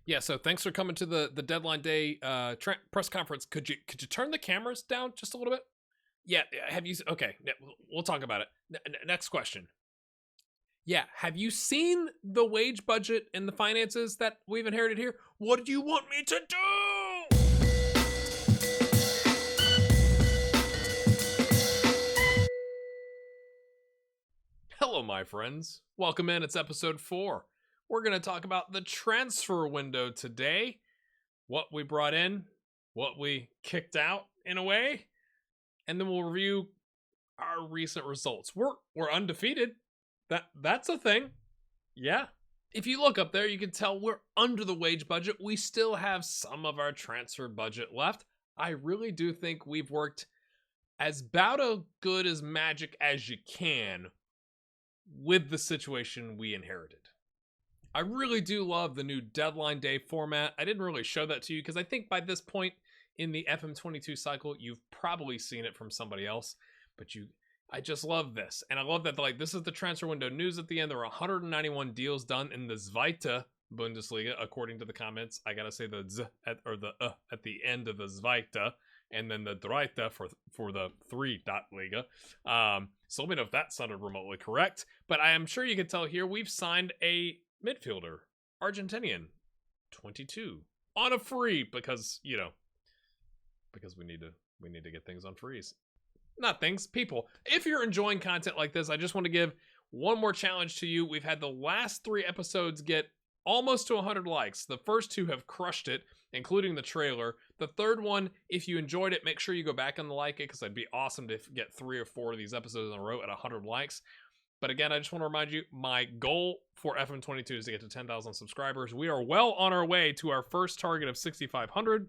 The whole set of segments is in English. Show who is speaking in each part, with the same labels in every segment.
Speaker 1: Yeah, so thanks for coming to the deadline day press conference. Could you turn the cameras down just a little bit? Yeah, have you? Okay, we'll talk about it. Next question. Yeah, have you seen the wage budget and the finances that we've inherited here? What do you want me to do? Hello, my friends. Welcome in. It's episode 4. We're going to talk about the transfer window today. What we brought in, what we kicked out in a way, and then we'll review our recent results. We're undefeated. That's a thing. Yeah. If you look up there, you can tell we're under the wage budget. We still have some of our transfer budget left. I really do think we've worked as about as good as magic as you can with the situation we inherited. I really do love the new deadline day format. I didn't really show that to you because I think by this point in the FM22 cycle, you've probably seen it from somebody else, but I just love this. And I love that this is the transfer window news at the end. There were 191 deals done in the Zweite Bundesliga, according to the comments. I gotta say the Z at the end of the Zweite, and then the Dreite for the 3-Liga. So let me know if that sounded remotely correct. But I am sure you can tell here we've signed a midfielder, Argentinian, 22, on a free because we need to get things on freeze. Not things, people. If you're enjoying content like this, I just want to give one more challenge to you. We've had the last 3 episodes get almost to 100 likes. The first 2 have crushed it, including the trailer. The third one, if you enjoyed it, make sure you go back and like it, because it'd be awesome to get 3 or 4 of these episodes in a row at 100 likes. But again, I just want to remind you, my goal for FM22 is to get to 10,000 subscribers. We are well on our way to our first target of 6,500.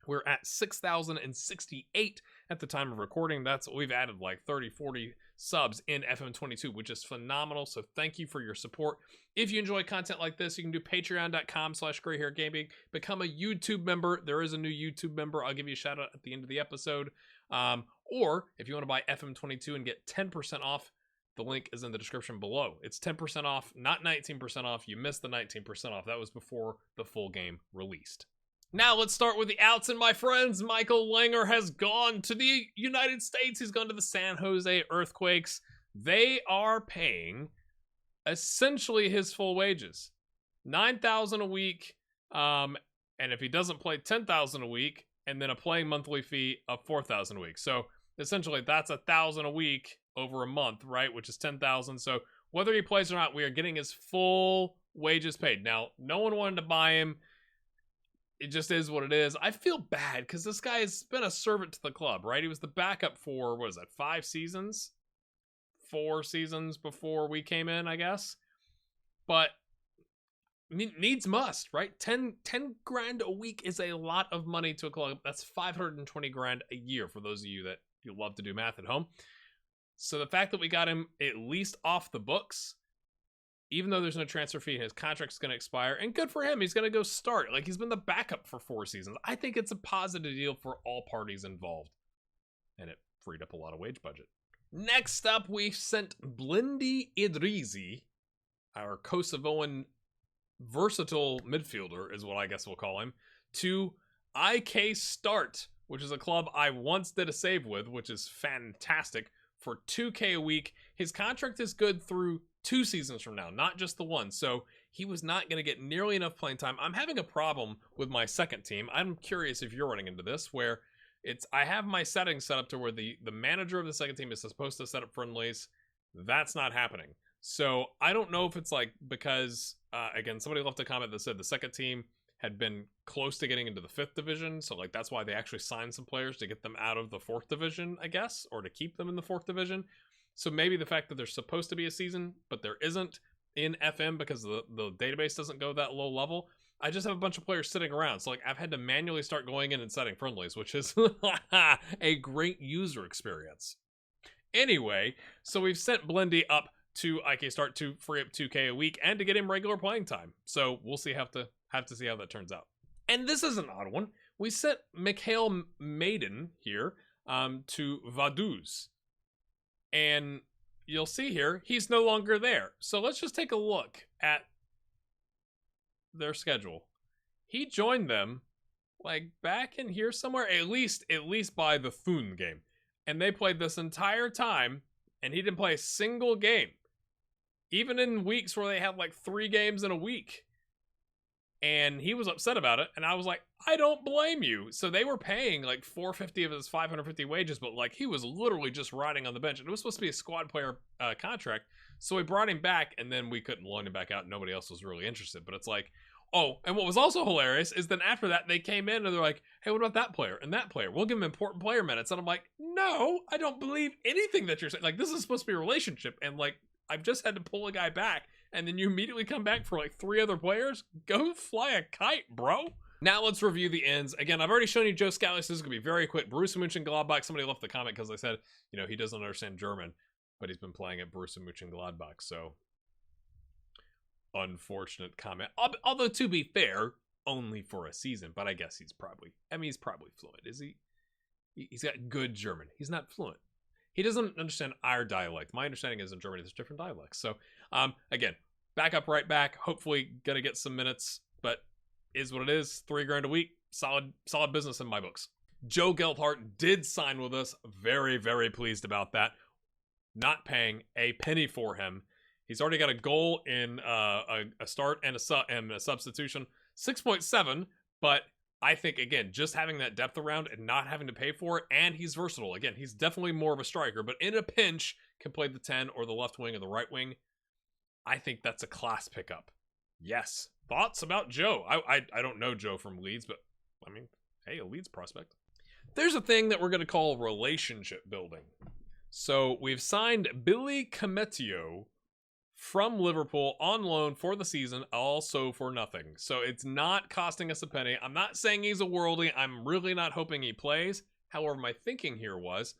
Speaker 1: We're at 6,068 at the time of recording. We've added 30, 40 subs in FM22, which is phenomenal. So thank you for your support. If you enjoy content like this, you can do patreon.com/grayhairgaming. Become a YouTube member. There is a new YouTube member. I'll give you a shout out at the end of the episode. Or if you want to buy FM22 and get 10% off, the link is in the description below. It's 10% off, not 19% off. You missed the 19% off. That was before the full game released. Now let's start with the outs, and my friends, Michael Langer has gone to the United States. He's gone to the San Jose Earthquakes. They are paying essentially his full wages, $9,000 a week, and if he doesn't play, $10,000 a week, and then a playing monthly fee of $4,000 a week. So essentially, that's $1,000 a week over a month, right? Which is $10,000. So whether he plays or not, we are getting his full wages paid. Now, no one wanted to buy him. It just is what it is. I feel bad because this guy has been a servant to the club, right? He was the backup for, 5 seasons? 4 seasons before we came in, I guess. But needs must, right? 10 grand a week is a lot of money to a club. That's 520 grand a year for those of you that you love to do math at home. So the fact that we got him at least off the books, even though there's no transfer fee, his contract's going to expire, and good for him. He's going to go start. He's been the backup for 4 seasons. I think it's a positive deal for all parties involved, and it freed up a lot of wage budget. Next up, we sent Blendi Idrizi, our Kosovoan versatile midfielder, is what I guess we'll call him, to IK Start, which is a club I once did a save with, which is fantastic, for $2K a week. His contract is good through 2 seasons from now, not just the one. So he was not going to get nearly enough playing time. I'm having a problem with my second team. I'm curious if you're running into this, where I have my settings set up to where the manager of the second team is supposed to set up friendlies. That's not happening. So I don't know if it's because, again, somebody left a comment that said the second team had been close to getting into the 5th division. So that's why they actually signed some players to get them out of the 4th division, I guess, or to keep them in the 4th division. So maybe the fact that there's supposed to be a season, but there isn't in FM because the database doesn't go that low level. I just have a bunch of players sitting around. So I've had to manually start going in and setting friendlies, which is a great user experience. Anyway, so we've sent Blendi up to IK Start to free up 2K a week and to get him regular playing time. So we'll see, have to see how that turns out. And this is an odd one. We sent Mikhail Maiden here to Vaduz. And you'll see here, he's no longer there. So let's just take a look at their schedule. He joined them like back in here somewhere, at least by the Thun game. And they played this entire time, and he didn't play a single game. Even in weeks where they had like 3 games in a week. And he was upset about it, and I was like, I don't blame you. So they were paying like $450 of his $550 wages, but like he was literally just riding on the bench. And it was supposed to be a squad player contract. So we brought him back, and then we couldn't loan him back out. Nobody else was really interested. But it's like, oh, and what was also hilarious is then after that, they came in and they're like, hey, what about that player and that player? We'll give him important player minutes. And I'm like, no, I don't believe anything that you're saying. Like, this is supposed to be a relationship. And like, I've just had to pull a guy back, and then you immediately come back for like 3 other players? Go fly a kite, bro. Now let's review the ends. Again, I've already shown you Joe Scally, so this is going to be very quick. Borussia Mönchengladbach, somebody left the comment because they said, you know, he doesn't understand German, but he's been playing at Borussia Mönchengladbach, so unfortunate comment. Although, to be fair, only for a season, but I guess he's probably fluent. Is he? He's got good German. He's not fluent. He doesn't understand our dialect. My understanding is in Germany there's different dialects. So, again, back up, right back. Hopefully gonna get some minutes, but is what it is. $3,000 a week. Solid business in my books. Joe Gelhardt did sign with us. Very, very pleased about that. Not paying a penny for him. He's already got a goal in a start and a substitution. 6.7, but I think, again, just having that depth around and not having to pay for it, and he's versatile. Again, he's definitely more of a striker, but in a pinch, can play the 10 or the left wing or the right wing. I think that's a class pickup. Yes. Thoughts about Joe? I don't know Joe from Leeds, but, I mean, hey, a Leeds prospect. There's a thing that we're going to call relationship building. So we've signed Billy Cometio from Liverpool on loan for the season, also for nothing. So it's not costing us a penny. I'm not saying he's a worldie. I'm really not hoping he plays. However, my thinking here was,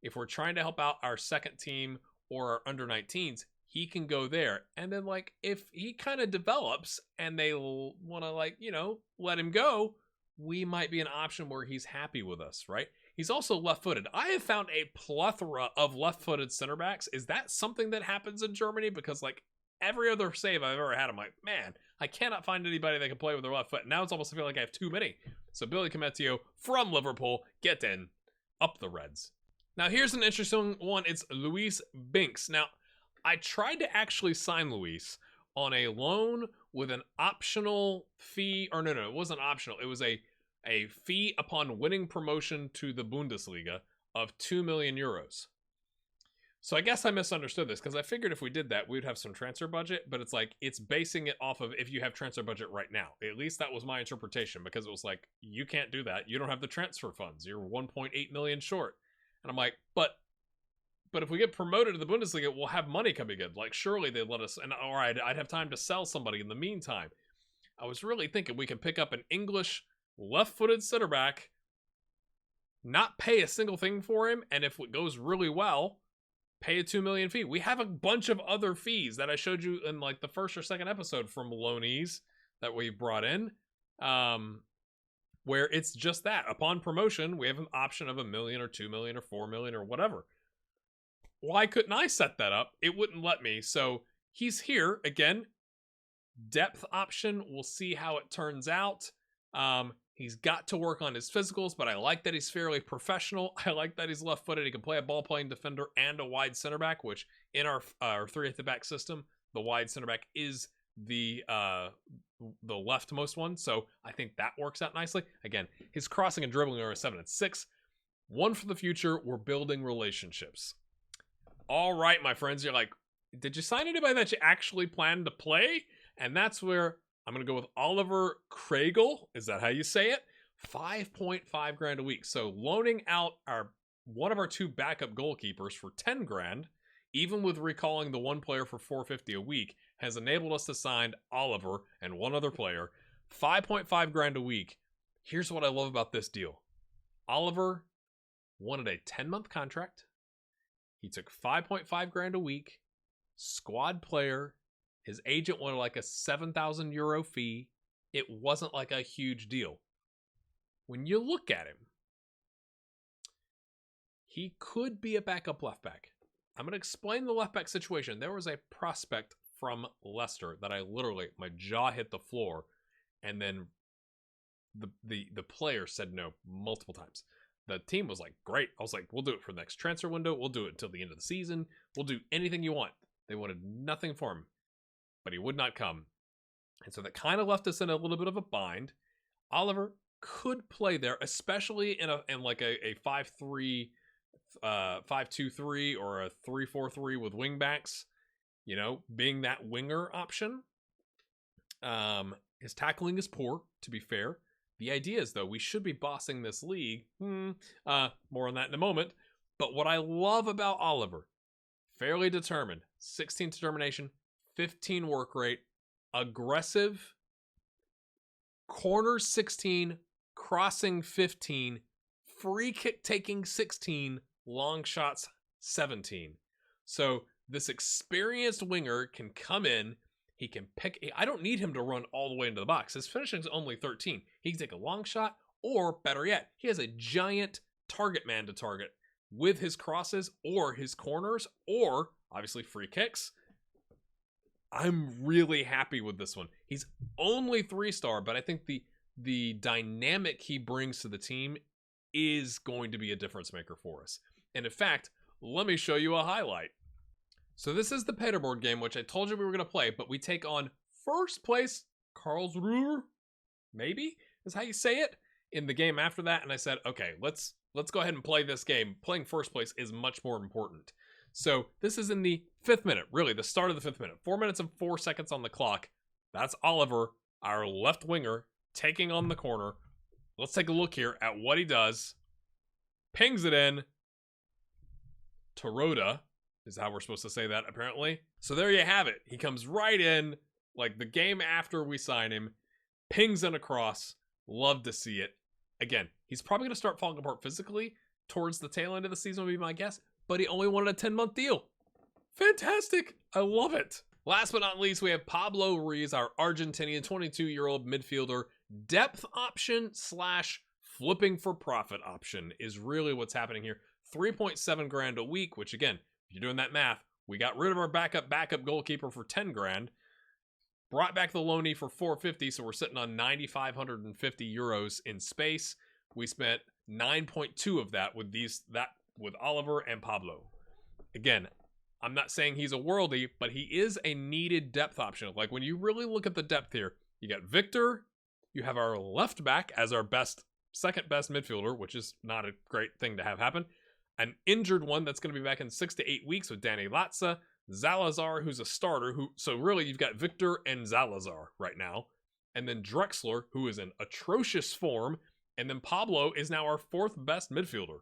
Speaker 1: if we're trying to help out our second team or our under 19s, he can go there. And then, like, if he kind of develops and they want to, like, you know, let him go, we might be an option where he's happy with us, right? He's also left-footed. I have found a plethora of left-footed center backs. Is that something that happens in Germany? Because, like, every other save I've ever had, I'm like, man, I cannot find anybody that can play with their left foot. Now it's almost I feel like I have too many. So Billy Cometio from Liverpool, get in, up the Reds. Now here's an interesting one. It's Luis Binks. Now, I tried to actually sign Luis on a loan with an optional fee, or no, it wasn't optional. It was a fee upon winning promotion to the Bundesliga of 2 million euros. So I guess I misunderstood this, because I figured if we did that, we'd have some transfer budget, but it's like, it's basing it off of if you have transfer budget right now. At least that was my interpretation, because it was like, you can't do that. You don't have the transfer funds. You're 1.8 million short. And I'm like, but if we get promoted to the Bundesliga, we'll have money coming in. Like, surely they'd let us, and all right, I'd have time to sell somebody in the meantime. I was really thinking we could pick up an English left-footed center back, not pay a single thing for him, and if it goes really well, pay a 2 million fee. We have a bunch of other fees that I showed you in like the first or second episode from loanees that we brought in, where it's just that. Upon promotion, we have an option of 1 million or 2 million or 4 million or whatever. Why couldn't I set that up? It wouldn't let me. So he's here again. Depth option. We'll see how it turns out. He's got to work on his physicals, but I like that he's fairly professional. I like that he's left-footed. He can play a ball-playing defender and a wide center back, which in our 3 at the back system, the wide center back is the leftmost one. So I think that works out nicely. Again, his crossing and dribbling are a 7 and 6. One for the future. We're building relationships. All right, my friends. You're like, did you sign anybody that you actually plan to play? And that's where I'm going to go with Oliver Kregel. Is that how you say it? 5.5 grand a week. So loaning out one of our 2 backup goalkeepers for 10 grand, even with recalling the one player for 450 a week, has enabled us to sign Oliver and one other player. 5.5 grand a week. Here's what I love about this deal. Oliver wanted a 10-month contract. He took 5.5 grand a week. Squad player. His agent wanted like a 7,000 euro fee. It wasn't like a huge deal. When you look at him, he could be a backup left back. I'm going to explain the left back situation. There was a prospect from Leicester that I literally, my jaw hit the floor, and then the player said no multiple times. The team was like, great. I was like, we'll do it for the next transfer window. We'll do it until the end of the season. We'll do anything you want. They wanted nothing for him, but he would not come. And so that kind of left us in a little bit of a bind. Oliver could play there, especially in like a 5-3, 5-2-3 or a 3-4-3 with wingbacks, you know, being that winger option. His tackling is poor, to be fair. The idea is, though, we should be bossing this league. More on that in a moment. But what I love about Oliver, fairly determined, 16 determination, 15 work rate, aggressive, corner 16, crossing 15, free kick taking 16, long shots 17. So this experienced winger can come in. He can pick. I don't need him to run all the way into the box. His finishing is only 13. He can take a long shot, or better yet, he has a giant target man to target with his crosses or his corners, or obviously free kicks. I'm really happy with this one. He's only 3-star, but I think the dynamic he brings to the team is going to be a difference maker for us. And in fact, let me show you a highlight. So this is the Paderborn game, which I told you we were going to play, but we take on first place Karlsruhe, maybe is how you say it, in the game after that. And I said, okay, let's go ahead and play this game. Playing first place is much more important. So this is in the 5th minute, really the start of the 5th minute. 4 minutes and 4 seconds on the clock. That's Oliver, our left winger, taking on the corner. Let's take a look here at what he does. Pings it in. Taroda is how we're supposed to say that, apparently. So there you have it. He comes right in, like the game after we sign him, pings in across. Love to see it. Again, he's probably going to start falling apart physically towards the tail end of the season, would be my guess, but he only wanted a 10-month deal. Fantastic. I love it. Last but not least, we have Pablo Ruiz, our Argentinian 22-year-old midfielder. Depth option / flipping for profit option is really what's happening here. 3.7 grand a week, which again, if you're doing that math, we got rid of our backup goalkeeper for 10 grand, brought back the loanee for 450, so we're sitting on 9,550 euros in space. We spent 9.2 of that with with Oliver and Pablo. Again, I'm not saying he's a worldie, but he is a needed depth option. Like when you really look at the depth here, you got Victor, you have our left back as our second best midfielder, which is not a great thing to have happen. An injured one that's going to be back in 6 to 8 weeks with Danny Latza, Zalazar, who's a starter, so really you've got Victor and Zalazar right now, and then Drexler, who is in atrocious form, and then Pablo is now our 4th best midfielder.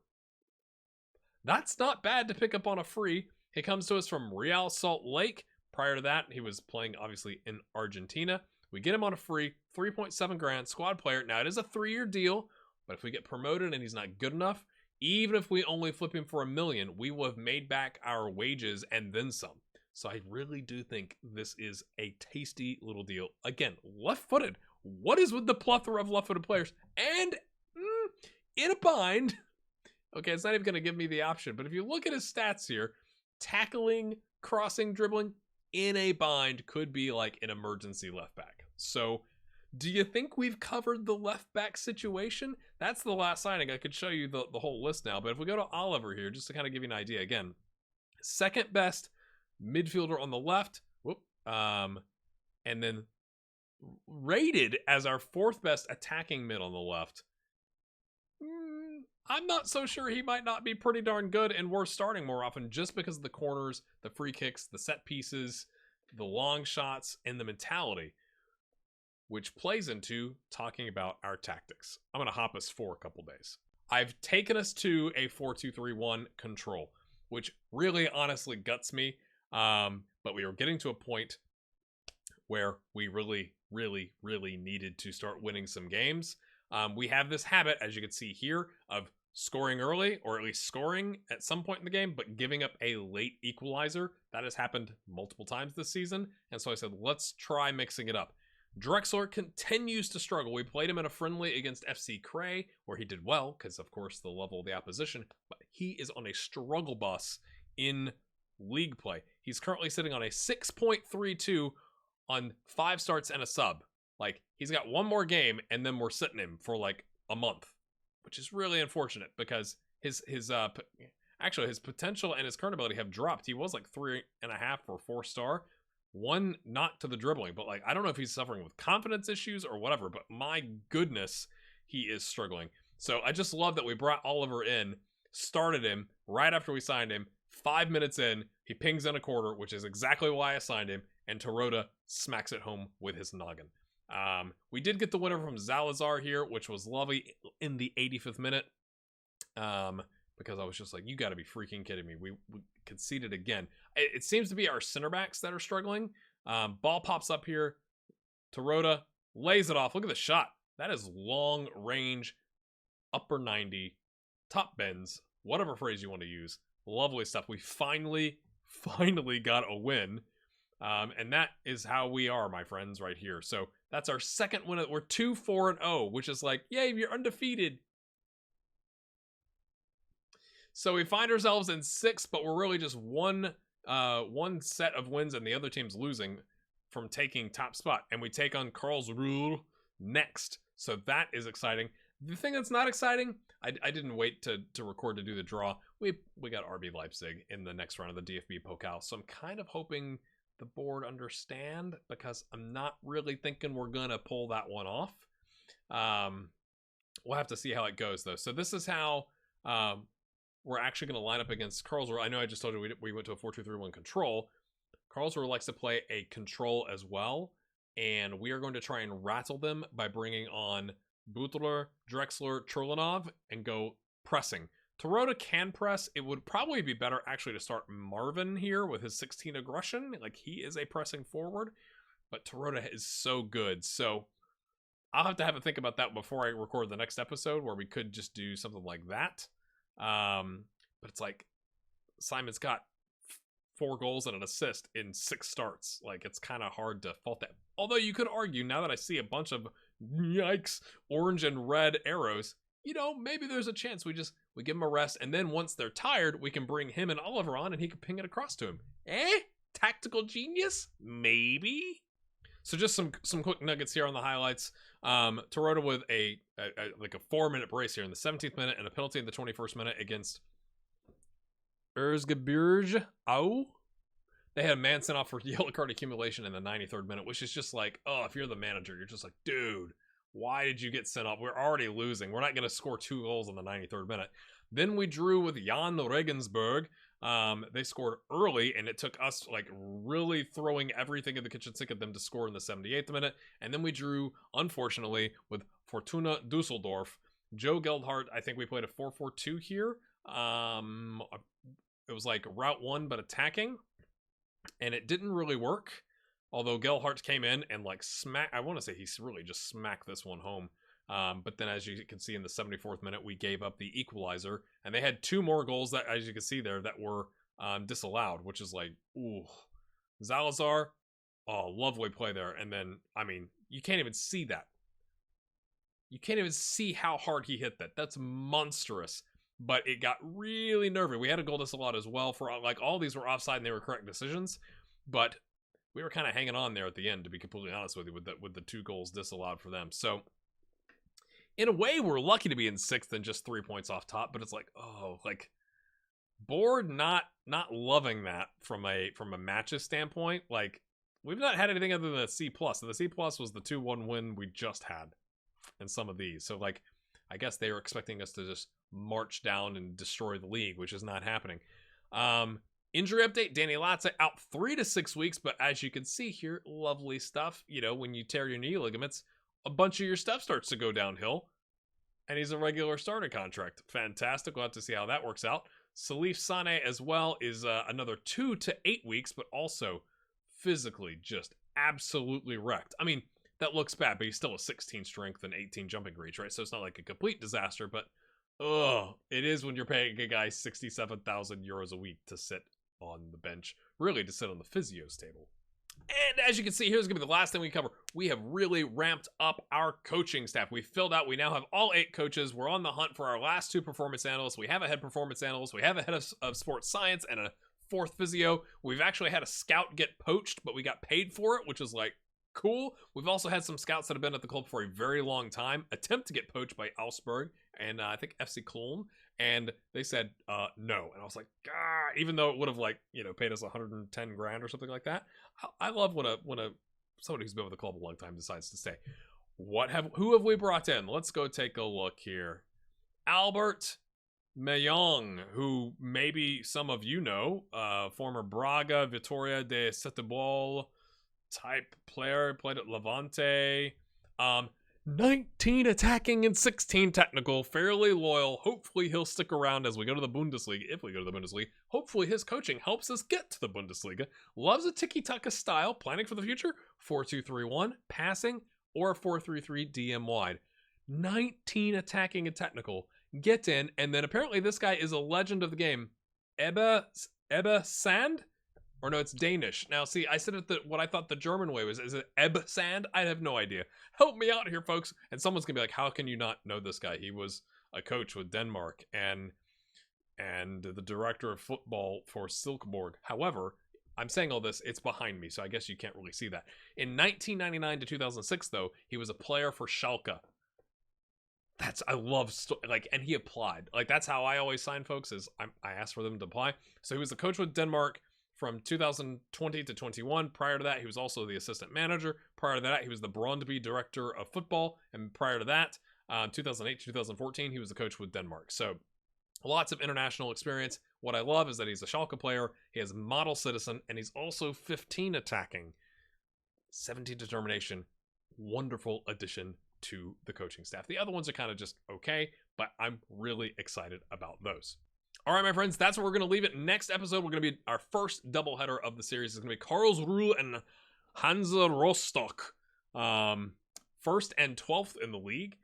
Speaker 1: That's not bad to pick up on a free. He comes to us from Real Salt Lake. Prior to that, he was playing obviously in Argentina. We get him on a free, 3.7 grand, squad player. Now it is a 3-year deal, but if we get promoted and he's not good enough, even if we only flip him for $1 million, we will have made back our wages and then some. So I really do think this is a tasty little deal. Again, left-footed. What is with the plethora of left-footed players? And in a bind. Okay, it's not even going to give me the option. But if you look at his stats here, tackling, crossing, dribbling, in a bind could be like an emergency left back. So do you think we've covered the left back situation? That's the last signing. I could show you the whole list now, but if we go to Oliver here, just to kind of give you an idea, again, 2nd best midfielder on the left, and then rated as our 4th best attacking mid on the left. I'm not so sure. He might not be pretty darn good and worth starting more often just because of the corners, the free kicks, the set pieces, the long shots, and the mentality, which plays into talking about our tactics. I'm going to hop us for a couple days. I've taken us to a 4-2-3-1 control, which really honestly guts me. But we were getting to a point where we really needed to start winning some games. We have this habit, as you can see here, of scoring early, or at least scoring at some point in the game, but giving up a late equalizer. That has happened multiple times this season. And so I said, let's try mixing it up. Drexler continues to struggle. We played him in a friendly against FC Cray, where he did well, because of course the level of the opposition, but he is on a struggle bus in league play. He's currently sitting on a 6.32 on 5 starts and a sub. Like, he's got one more game, and then we're sitting him for like a month, which is really unfortunate because his potential and his current ability have dropped. He was like 3.5 or 4-star. One, not to the dribbling, but like, I don't know if he's suffering with confidence issues or whatever, but my goodness, he is struggling. So I just love that we brought Oliver in, started him right after we signed him. 5 minutes in, he pings in a quarter, which is exactly why I signed him, and Tarota smacks it home with his noggin. We did get the winner from Zalazar here, which was lovely in the 85th minute. Because I was just like, you got to be freaking kidding me. We conceded again. It seems to be our center backs that are struggling. Ball pops up here. Tarota lays it off. Look at the shot. That is long range, upper 90, top bends, whatever phrase you want to use. Lovely stuff. We finally got a win. And that is how we are, my friends, right here. So that's our second win. We're 2-4-0, which is like, yay, you're undefeated. So we find ourselves in 6th, but we're really just one set of wins and the other team's losing from taking top spot. And we take on Karlsruhe next. So that is exciting. The thing that's not exciting, I didn't wait to record to do the draw. We got RB Leipzig in the next round of the DFB Pokal. So I'm kind of hoping the board understand, because I'm not really thinking we're going to pull that one off. We'll have to see how it goes, though. So this is how we're actually going to line up against Karlsruhe. I know I just told you we went to a 4-2-3-1 control. Karlsruhe likes to play a control as well, and we are going to try and rattle them by bringing on Butler, Drexler, Churlinov, and go pressing. Tarota can press. It would probably be better actually to start Marvin here with his 16 aggression. Like, he is a pressing forward, but Tarota is so good. So I'll have to have a think about that before I record the next episode, where we could just do something like that. But it's like, Simon's got 4 goals and an assist in 6 starts. Like, it's kind of hard to fault that. Although you could argue, now that I see a bunch of, yikes, orange and red arrows, you know, maybe there's a chance we give him a rest, and then once they're tired, we can bring him and Oliver on, and he can ping it across to him. Tactical genius? Maybe? So just some quick nuggets here on the highlights. Tarota with a 4-minute brace here in the 17th minute and a penalty in the 21st minute against Erzgebirge. They had a man sent off for yellow card accumulation in the 93rd minute, which is just like, oh, if you're the manager, you're just like, dude, why did you get sent off? We're already losing. We're not going to score 2 goals in the 93rd minute. Then we drew with Jan Regensburg. They scored early, and it took us like really throwing everything in the kitchen sink at them to score in the 78th minute. And then we drew, unfortunately, with Fortuna Dusseldorf. Joe Geldhart, I think we played a 4-4-2 here. It was like route 1, but attacking. And it didn't really work. Although Geldhart came in and like I want to say he really just smacked this one home. But then, as you can see in the 74th minute, we gave up the equalizer, and they had 2 more goals that, as you can see there, that were disallowed, which is like, ooh. Zalazar, oh, lovely play there. And then, I mean, you can't even see that. You can't even see how hard he hit that. That's monstrous. But it got really nervy. We had a goal disallowed as well. For like, all these were offside and they were correct decisions, but we were kind of hanging on there at the end, to be completely honest with you, with the 2 goals disallowed for them. So in a way, we're lucky to be in 6th and just 3 points off top, but it's like, oh, like, board not loving that from a matches standpoint. Like, we've not had anything other than a C+, and the C+ was the 2-1 win we just had in some of these. So like, I guess they were expecting us to just march down and destroy the league, which is not happening. Injury update, Danny Latza out 3 to 6 weeks, but as you can see here, lovely stuff. You know, when you tear your knee ligaments, a bunch of your stuff starts to go downhill, and he's a regular starter contract. Fantastic. We'll have to see how that works out. Salif Sane as well is another 2 to 8 weeks, but also physically just absolutely wrecked. I mean, that looks bad, but he's still a 16 strength and 18 jumping reach, right? So it's not like a complete disaster, but it is when you're paying a guy 67,000 euros a week to sit on the bench, really to sit on the physio's table. And as you can see, here's going to be the last thing we cover. We have really ramped up our coaching staff. We filled out. We now have all 8 coaches. We're on the hunt for our last 2 performance analysts. We have a head performance analyst. We have a head of sports science and a 4th physio. We've actually had a scout get poached, but we got paid for it, which is like Cool. We've also had some scouts that have been at the club for a very long time attempt to get poached by Augsburg and I think FC Cologne, and they said no. And I was like, God, even though it would have paid us 110 grand or something like that. I love when somebody who's been with the club a long time decides to stay. Who have we brought in? Let's go take a look here. Albert Mayong, who maybe some of you know, former Braga, Vitória de Setúbal type player, played at Levante. 19 attacking and 16 technical, fairly loyal. Hopefully he'll stick around as we go to the Bundesliga. If we go to the Bundesliga, hopefully his coaching helps us get to the Bundesliga. Loves a tiki-taka style, planning for the future, 4-2-3-1, passing, or 4-3-3 DM wide. 19 attacking and technical. Get in, and then apparently this guy is a legend of the game. Ebbe Sand? Or no, it's Danish. Now, see, I said it what I thought the German way was. Is it Ebbe Sand? I have no idea. Help me out here, folks. And someone's going to be like, how can you not know this guy? He was a coach with Denmark and the director of football for Silkeborg. However, I'm saying all this, it's behind me, so I guess you can't really see that. In 1999 to 2006, though, he was a player for Schalke. I love, and he applied. That's how I always sign folks, is I ask for them to apply. So he was the coach with Denmark from 2020 to 21. Prior to that, he was also the assistant manager. Prior to that, he was the Brøndby director of football. And prior to that, 2008 to 2014, he was the coach with Denmark. So lots of international experience. What I love is that he's a Schalke player. He has model citizen, and he's also 15 attacking, 17 determination. Wonderful addition to the coaching staff. The other ones are kind of just okay, but I'm really excited about those. All right, my friends, that's where we're going to leave it. Next episode, we're going to be our first doubleheader of the series. It's going to be Karlsruhe and Hansa Rostock. First and 12th in the league.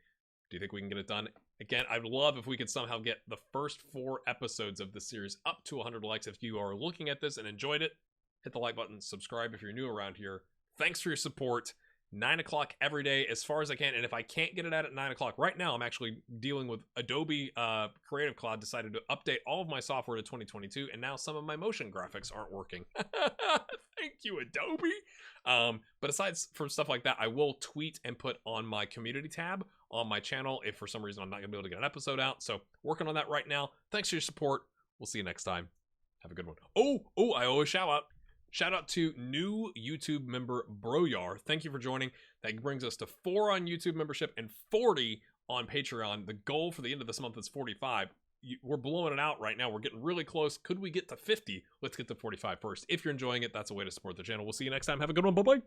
Speaker 1: Do you think we can get it done? Again, I'd love if we could somehow get the first 4 episodes of the series up to 100 likes. If you are looking at this and enjoyed it, hit the like button, subscribe if you're new around here. Thanks for your support. 9 o'clock every day as far as I can, and if I can't get it out at 9 o'clock, right now I'm actually dealing with Adobe Creative Cloud decided to update all of my software to 2022, and now some of my motion graphics aren't working. Thank you, Adobe. But aside from stuff like that, I will tweet and put on my community tab on my channel if for some reason I'm not going to be able to get an episode out, so working on that right now. Thanks for your support. We'll see you next time. Have a good one. Oh, I always shout out to new YouTube member Broyar. Thank you for joining. That brings us to 4 on YouTube membership and 40 on Patreon. The goal for the end of this month is 45. We're blowing it out right now. We're getting really close. Could we get to 50? Let's get to 45 first. If you're enjoying it, that's a way to support the channel. We'll see you next time. Have a good one. Bye-bye.